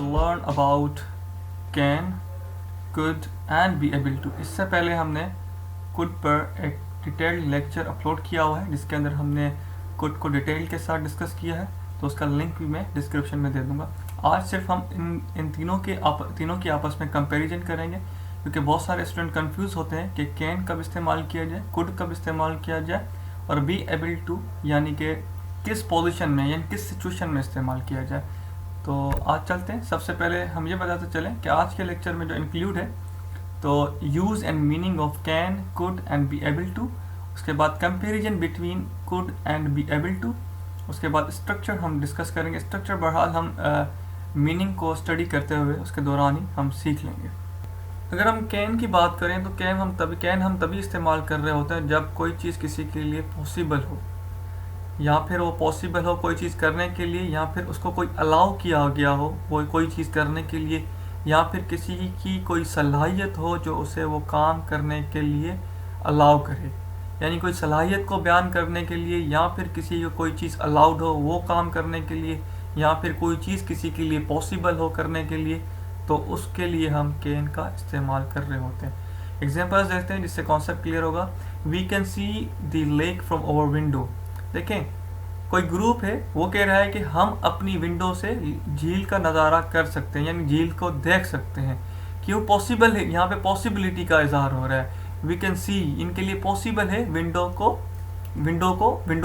learn about can, could and be able to। इससे पहले हमने could पर एक डिटेल्ड लेक्चर अपलोड किया हुआ है जिसके अंदर हमने could को डिटेल के साथ डिस्कस किया है, तो उसका लिंक भी मैं डिस्क्रिप्शन में दे दूंगा। आज सिर्फ हम इन तीनों की आपस में कंपैरिजन करेंगे, क्योंकि बहुत सारे स्टूडेंट कंफ्यूज होते हैं कि कैन कब इस्तेमाल किया जाए, कुड कब इस्तेमाल किया जाए और बी एबल टू यानी कि किस पोजीशन में यानी किस सिचुएशन में इस्तेमाल किया जाए। तो आज चलते हैं। सबसे पहले हम ये बताते चलें कि आज के लेक्चर में जो इंक्लूड है तो use and meaning of can, could and be able to, उसके बाद comparison between could and be able to, उसके बाद स्ट्रक्चर हम डिस्कस करेंगे। स्ट्रक्चर बहरहाल हम मीनिंग को स्टडी करते हुए उसके दौरान ही हम सीख लेंगे। अगर हम कैन की बात करें तो कैन हम तभी इस्तेमाल कर रहे होते हैं जब कोई चीज़ किसी के लिए पॉसिबल हो, या फिर वो पॉसिबल हो कोई चीज़ करने के लिए, या फिर उसको कोई अलाउ किया गया हो वो कोई चीज़ करने के लिए, या फिर किसी की कोई सलाहियत हो जो उसे वो काम करने के लिए अलाउ करे। यानी कोई सलाहियत को बयान करने के लिए, या फिर किसी को कोई चीज़ अलाउड हो वो काम करने के लिए, या फिर कोई चीज़ किसी के लिए पॉसिबल हो करने के लिए, तो उसके लिए हम कैन का इस्तेमाल कर रहे होते हैं। एग्जांपल्स देखते हैं जिससे कॉन्सेप्ट क्लियर होगा। We can see the lake from our window. देखें, कोई ग्रुप है वो कह रहा है कि हम अपनी विंडो से झील का नज़ारा कर सकते हैं, यानी झील को देख सकते हैं। क्यों पॉसिबल है, यहाँ पे पॉसिबिलिटी का इजहार हो रहा है। वी कैन सी इनके लिए पॉसिबल है विंडो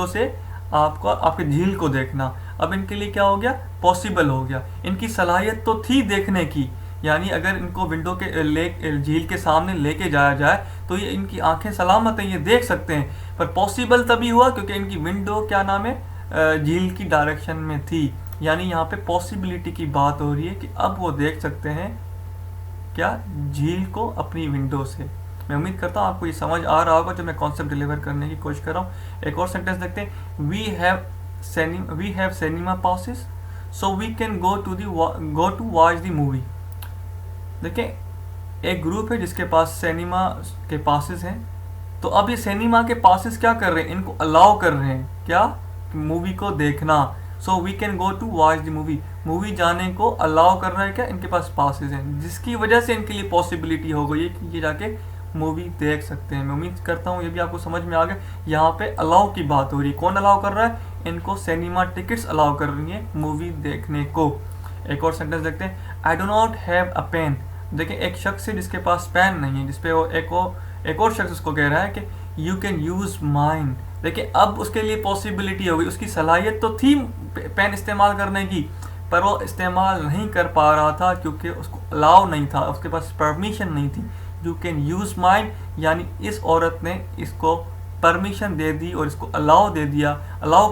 से आपके झील को देखना। अब इनके लिए क्या हो गया, पॉसिबल हो गया। इनकी सलाहियत तो थी देखने की, यानी अगर इनको विंडो के झील के सामने लेके जाया जाए तो ये इनकी आंखें सलामत हैं, ये देख सकते हैं। पर पॉसिबल तभी हुआ क्योंकि इनकी विंडो क्या नाम है, झील की डायरेक्शन में थी। यानी यहाँ पे पॉसिबिलिटी की बात हो रही है कि अब वो देख सकते हैं क्या, झील को अपनी विंडो से। मैं उम्मीद करता हूँ आपको ये समझ आ रहा होगा जो मैं कॉन्सेप्ट डिलीवर करने की कोशिश कर रहा हूँ। एक और सेंटेंस देखते हैं। We have cinema passes so we can go to watch the movie. देखिए, एक ग्रुप है जिसके पास सिनेमा के पासेस हैं, तो अब ये सिनेमा के पासेस क्या कर रहे हैं, इनको अलाउ कर रहे हैं क्या, मूवी को देखना। So we can go to watch the movie जाने को अलाउ कर रहा है क्या, इनके पास पासेस हैं, जिसकी वजह से इनके लिए पॉसिबिलिटी हो गई है कि ये जाके मूवी देख सकते हैं। मैं उम्मीद करता हूँ ये भी आपको समझ में आ गया। यहाँ पे अलाउ की बात हो रही है, कौन अलाउ कर रहा है, इनको सिनेमा टिकट्स अलाउ कर रही है मूवी देखने को। एक और सेंटेंस देखते हैं। I do not have a pen. देखिए, एक शख्स है जिसके पास पेन नहीं है, जिसपे वो एक और शख्स उसको कह रहा है कि यू कैन यूज माइन। देखिए, अब उसके लिए पॉसिबिलिटी हो गई, उसकी सलाहियत तो थी पेन इस्तेमाल करने की, पर वो इस्तेमाल नहीं कर पा रहा था क्योंकि उसको अलाउ नहीं था, उसके पास परमिशन नहीं थी। यू कैन यूज माइन यानी इस औरत ने इसको परमिशन दे दी और इसको अलाउ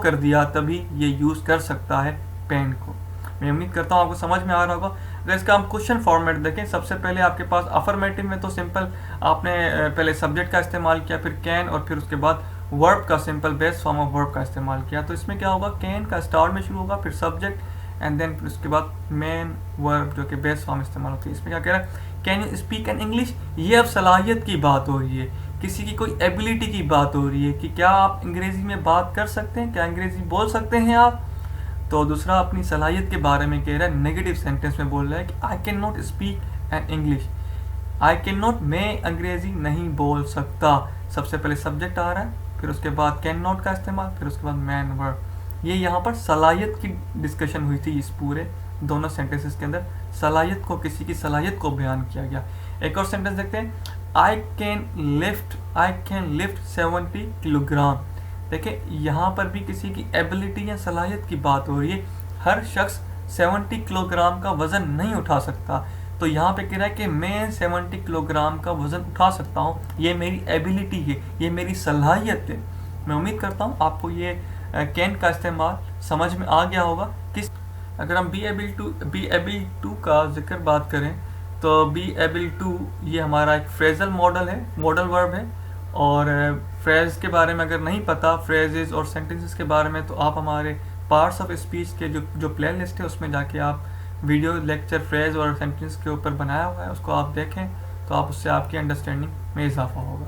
कर दिया, तभी ये यूज़ कर सकता है पेन को। मैं उम्मीद करता हूँ आपको समझ में आ रहा होगा। अगर इसका हम क्वेश्चन फॉर्मेट देखें, सबसे पहले आपके पास अफर्मेटिव में तो सिंपल आपने पहले सब्जेक्ट का इस्तेमाल किया, फिर कैन, और फिर उसके बाद वर्ब का simple base form of verb का इस्तेमाल किया। तो इसमें क्या होगा, कैन का स्टार में शुरू होगा, फिर सब्जेक्ट एंड देन फिर उसके बाद मेन वर्ब जो कि बेस फॉर्म इस्तेमाल होती है। इसमें क्या कह रहा है, can you speak an English. ये अब सलाहियत की बात हो रही है, किसी की कोई एबिलिटी की बात हो रही है कि क्या आप अंग्रेजी में बात कर सकते हैं, क्या अंग्रेजी बोल सकते हैं आप। तो दूसरा अपनी सलाहियत के बारे में कह रहा है, नेगेटिव सेंटेंस में बोल रहा है कि I can not speak an English. I can not, मैं अंग्रेजी नहीं बोल सकता। सबसे पहले सब्जेक्ट आ रहा है, फिर उसके बाद कैन नॉट का इस्तेमाल, फिर उसके बाद मैन वर्ब। ये यहाँ पर सलाहियत की डिस्कशन हुई थी, इस पूरे दोनों सेंटेंसेस के अंदर सलाहियत को, किसी की सलाहियत को बयान किया गया। एक और सेंटेंस देखते हैं। I can lift 70 kilogram. देखिए, यहाँ पर भी किसी की एबिलिटी या सलाहियत की बात हो रही है। हर शख्स 70 किलोग्राम का वजन नहीं उठा सकता, तो यहाँ पे कह रहा है कि मैं 70 किलोग्राम का वजन उठा सकता हूँ, ये मेरी एबिलिटी है, ये मेरी सलाहियत है। मैं उम्मीद करता हूँ आपको ये कैन का इस्तेमाल समझ में आ गया होगा। अगर हम बी एबल टू का जिक्र बात करें तो बी एबल टू ये हमारा एक फ्रेजल मॉडल है, मॉडल वर्ब है। और फ्रेज के बारे में अगर नहीं पता, फ्रेजेस और सेंटेंसेस के बारे में, तो आप हमारे पार्ट्स ऑफ स्पीच के जो प्ले लिस्ट है उसमें जाके आप वीडियो लेक्चर फ्रेज और सेंटेंस के ऊपर बनाया हुआ है, उसको आप देखें तो आप उससे आपकी अंडरस्टैंडिंग में इजाफा होगा।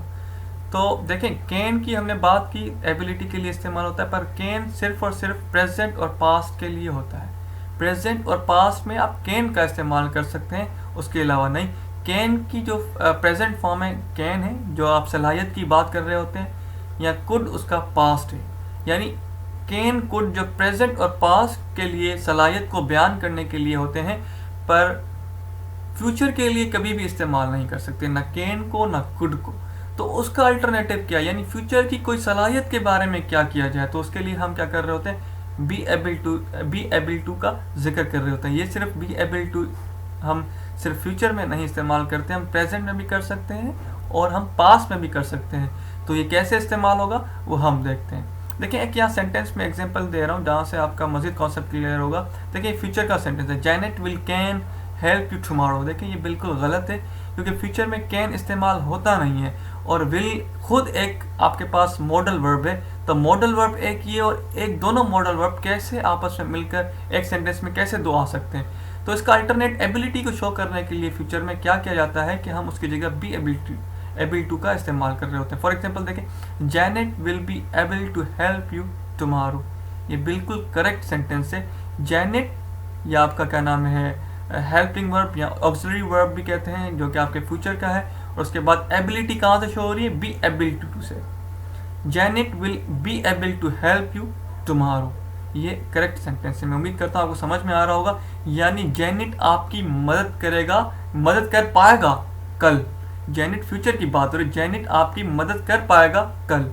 तो देखें, कैन की हमने बात की एबिलिटी के लिए इस्तेमाल होता है, पर कैन सिर्फ और सिर्फ प्रेजेंट और पास्ट के लिए होता है। प्रेजेंट और पास्ट में आप कैन का इस्तेमाल कर सकते हैं, उसके अलावा नहीं। कैन की जो प्रेजेंट फॉर्म है कैन है, जो आप सलाहियत की बात कर रहे होते हैं, या कुड उसका पास्ट है। यानी कैन कुड जो प्रेजेंट और पास्ट के लिए सलाहियत को बयान करने के लिए होते हैं, पर फ्यूचर के लिए कभी भी इस्तेमाल नहीं कर सकते, ना कैन को ना कुड को। तो उसका अल्टरनेटिव क्या, यानी फ्यूचर की कोई सलाहियत के बारे में क्या किया जाए, तो उसके लिए हम क्या कर रहे होते हैं, बी एबल टू का जिक्र कर रहे होते हैं। ये सिर्फ बी एबल टू हम सिर्फ फ्यूचर में नहीं इस्तेमाल करते, हम प्रेजेंट में भी कर सकते हैं और हम पास्ट में भी कर सकते हैं। तो ये कैसे इस्तेमाल होगा वो हम देखते हैं। देखिए एक यहाँ सेंटेंस में एग्जांपल दे रहा हूँ जहाँ से आपका मजीद कॉन्सेप्ट क्लियर होगा। देखिए फ्यूचर का सेंटेंस है, Janet will can help you tomorrow. देखिए ये बिल्कुल गलत है, क्योंकि फ्यूचर में कैन इस्तेमाल होता नहीं है, और विल खुद एक आपके पास मॉडल वर्ब है। तो मॉडल वर्ब एक ये और एक, दोनों मॉडल वर्ब कैसे आपस में मिलकर एक सेंटेंस में कैसे दो आ सकते हैं। तो इसका अल्टरनेट एबिलिटी को शो करने के लिए फ्यूचर में क्या किया जाता है कि हम उसकी जगह बी एबल टू का इस्तेमाल कर रहे होते हैं। फॉर एग्जाम्पल देखें, Janet will be able to help you tomorrow. ये बिल्कुल करेक्ट सेंटेंस है। जैनेट या आपका क्या नाम है हेल्पिंग वर्ब या ऑक्सिलरी वर्ब भी कहते हैं, जो कि आपके फ्यूचर का है। और उसके बाद एबिलिटी कहाँ से शो हो रही है, be able to say. Janet will be able to help you tomorrow, ये करेक्ट सेंटेंस है। मैं उम्मीद करता हूँ आपको समझ में आ रहा होगा। यानी जैनेट आपकी मदद करेगा, मदद कर पाएगा कल। जैनेट फ्यूचर की बात हो रही, जैनेट आपकी मदद कर पाएगा कल।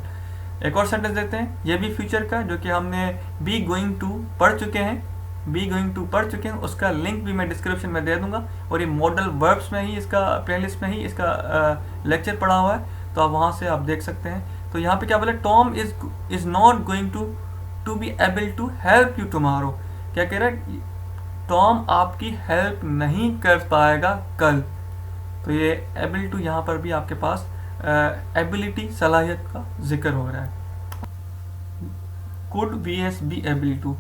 एक और सेंटेंस देखते हैं, ये भी फ्यूचर का, जो कि हमने बी गोइंग टू पढ़ चुके हैं। बी गोइंग टू पढ़ चुके हैं, उसका लिंक भी मैं डिस्क्रिप्शन में दे दूंगा, और ये मॉडल वर्ब्स में ही इसका प्लेलिस्ट में ही इसका लेक्चर पढ़ा हुआ है, तो आप वहाँ से आप देख सकते हैं। तो यहाँ पे क्या बोला, Tom is not going to be able to help you tomorrow. क्या कह रहा है, टॉम आपकी हेल्प नहीं कर पाएगा कल। तो ये एबल टू यहाँ पर भी आपके पास एबिलिटी सलाहियत का जिक्र हो रहा है। Could vs be able to.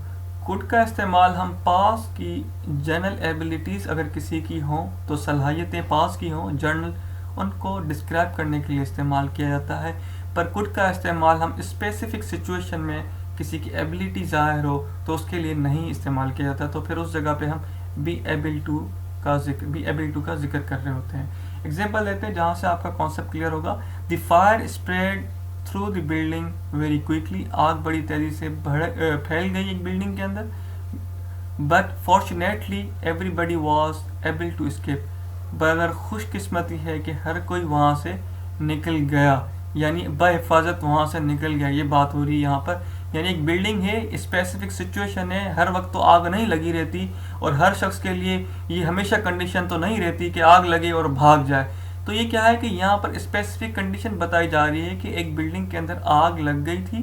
Could का इस्तेमाल हम पास की जनरल एबिलिटीज़ अगर किसी की हों, तो सलाहियतें पास की हों जर्नल, उनको डिस्क्राइब करने के लिए इस्तेमाल किया जाता है। पर कुड का इस्तेमाल हम स्पेसिफिक सिचुएशन में किसी की एबिलिटी ज़ाहिर हो तो उसके लिए नहीं इस्तेमाल किया जाता, तो फिर उस जगह पे हम बी एबल टू का जिक्र कर रहे होते हैं। एग्जाम्पल लेते हैं जहाँ से आपका कॉन्सेप्ट क्लियर होगा। The fire spread through the building very quickly. आग बड़ी तेजी से फैल गई एक बिल्डिंग के अंदर। But fortunately everybody was able to escape. पर खुशकिस्मती है कि हर कोई वहाँ से निकल गया, यानी बहिफाजत वहाँ से निकल गया, ये बात हो रही है यहाँ पर। यानी एक बिल्डिंग है, स्पेसिफिक सिचुएशन है, हर वक्त तो आग नहीं लगी रहती, और हर शख्स के लिए ये हमेशा कंडीशन तो नहीं रहती कि आग लगे और भाग जाए। तो ये क्या है कि यहाँ पर स्पेसिफिक कंडीशन बताई जा रही है कि एक बिल्डिंग के अंदर आग लग गई थी,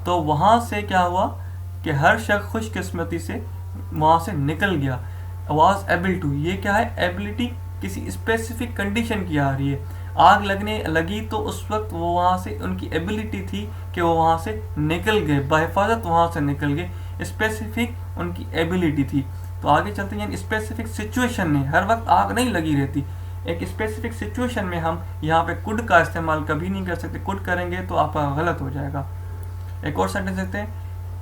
तो वहाँ से क्या हुआ कि हर शख्स खुशकिस्मती से वहाँ से निकल गया। वॉज एबल टू, ये क्या है, एबिलिटी किसी स्पेसिफिक कंडीशन की आ रही है। आग लगने लगी तो उस वक्त वो वहाँ से, उनकी एबिलिटी थी कि वो वहाँ से निकल गए, बहिफाजत वहाँ से निकल गए, स्पेसिफिक उनकी एबिलिटी थी। तो आगे चलते हैं, स्पेसिफिक सिचुएशन में हर वक्त आग नहीं लगी रहती, एक स्पेसिफिक सिचुएशन में हम यहाँ पे कुड का इस्तेमाल कभी नहीं कर सकते। कुड करेंगे तो आपका गलत हो जाएगा। एक और सेंटेंस देते हैं,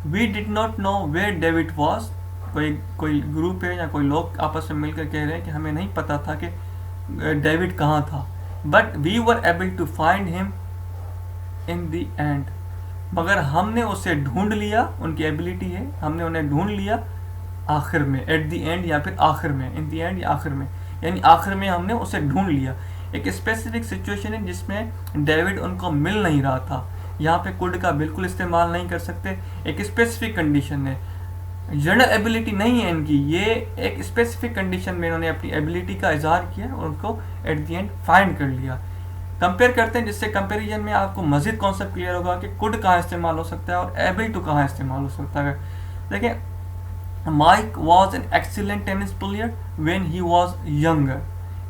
we did not know where David was. कोई ग्रुप है या कोई लोग आपस में मिलकर कह रहे हैं कि हमें नहीं पता था कि डेविड कहाँ था, but we were able to find him in the end. मगर हमने उसे ढूंढ लिया, उनकी एबिलिटी है, हमने उन्हें ढूंढ लिया आखिर में, एट द एंड या फिर आखिर में, इन द एंड या आखिर में, यानी आखिर में हमने उसे ढूंढ लिया। एक स्पेसिफिक सिचुएशन है जिसमें डेविड उनको मिल नहीं रहा था, यहाँ पे कुड का बिल्कुल इस्तेमाल नहीं कर सकते। एक स्पेसिफिक कंडीशन है, जनरल एबिलिटी नहीं है इनकी, ये एक स्पेसिफिक कंडीशन में इन्होंने अपनी एबिलिटी का इजहार किया और उनको एट द एंड फाइंड कर लिया। कंपेयर करते हैं, जिससे कंपैरिजन में आपको मजीद कॉन्सेप्ट क्लियर होगा कि कुड कहाँ इस्तेमाल हो सकता है और एबल टू कहाँ इस्तेमाल हो सकता है। देखिए, Mike was an excellent tennis player when he was younger,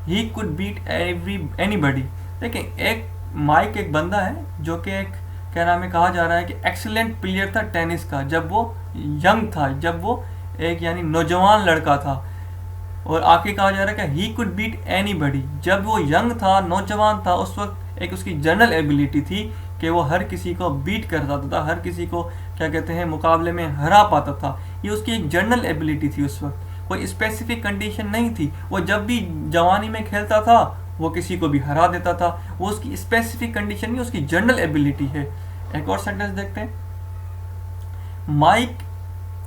he could beat anybody. देखिए, एक माइक एक बंदा है जो कि एक क्या नाम है, कहा जा रहा है कि एक्सीलेंट प्लेयर था टेनिस का जब वो यंग था, जब वो एक यानी नौजवान लड़का था। और आगे कहा जा रहा है कि ही कुड बीट एनीबडी, जब वो यंग था, नौजवान था, उस वक्त एक उसकी जनरल एबिलिटी थी कि वो हर किसी को बीट कर सकता था, हर किसी को क्या कहते हैं मुकाबले में हरा पाता था। ये उसकी एक जनरल एबिलिटी थी उस वक्त, कोई स्पेसिफिक कंडीशन नहीं थी। वो जब भी जवानी में खेलता था वो किसी को भी हरा देता था, वो उसकी स्पेसिफिक कंडीशन नहीं, उसकी जनरल एबिलिटी है। एक और सेंटेंस देखते हैं, माइक,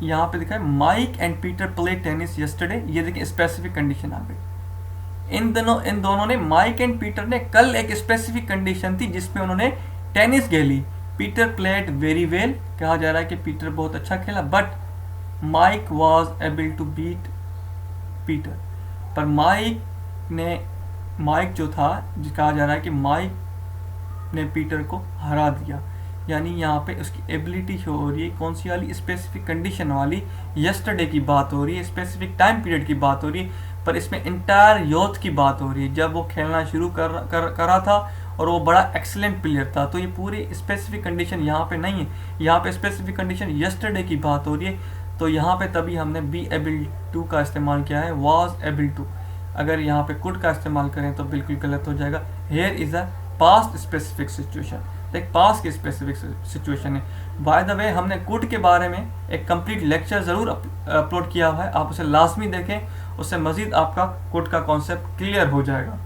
यहाँ पे दिखा है Mike and Peter play tennis yesterday, ये देखिए स्पेसिफिक कंडीशन आ गई। इन दोनों ने, माइक एंड पीटर ने कल एक स्पेसिफिक कंडीशन थी जिसमें उन्होंने टेनिस खेली। पीटर प्लेड वेरी वेल, कहा जा रहा है कि पीटर बहुत अच्छा खेला, but Mike was able to beat Peter, पर माइक जो था, कहा जा रहा है कि माइक ने पीटर को हरा दिया। यानी यहाँ पे उसकी एबिलिटी शो हो रही है, कौन सी वाली, स्पेसिफिक कंडीशन वाली, यस्टरडे की बात हो रही है, स्पेसिफिक टाइम पीरियड की बात हो रही है, पर इसमें इंटायर यूथ की बात हो रही है, जब वो खेलना शुरू करा था और वो बड़ा एक्सीलेंट प्लेयर था। तो ये पूरी स्पेसिफिक कंडीशन यहाँ पे नहीं है, यहाँ पे स्पेसिफिक कंडीशन यस्टरडे की बात हो रही है। तो यहाँ पे तभी हमने बी एबल टू का इस्तेमाल किया है, वॉज एबल टू। अगर यहाँ पे कुड का इस्तेमाल करें तो बिल्कुल गलत हो जाएगा। Here is a past specific situation, एक पास्ट की स्पेसिफिक सिचुएशन है। बाय द वे हमने कुड के बारे में एक कंप्लीट लेक्चर ज़रूर अपलोड किया हुआ है, आप उसे लाजमी देखें, उससे मज़ीद आपका कुड का कॉन्सेप्ट क्लियर हो जाएगा।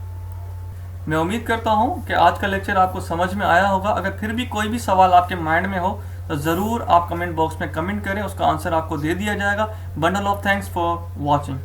मैं उम्मीद करता हूँ कि आज का लेक्चर आपको समझ में आया होगा। अगर फिर भी कोई भी सवाल आपके माइंड में हो तो ज़रूर आप कमेंट बॉक्स में कमेंट करें, उसका आंसर आपको दे दिया जाएगा। Bundle of thanks for watching.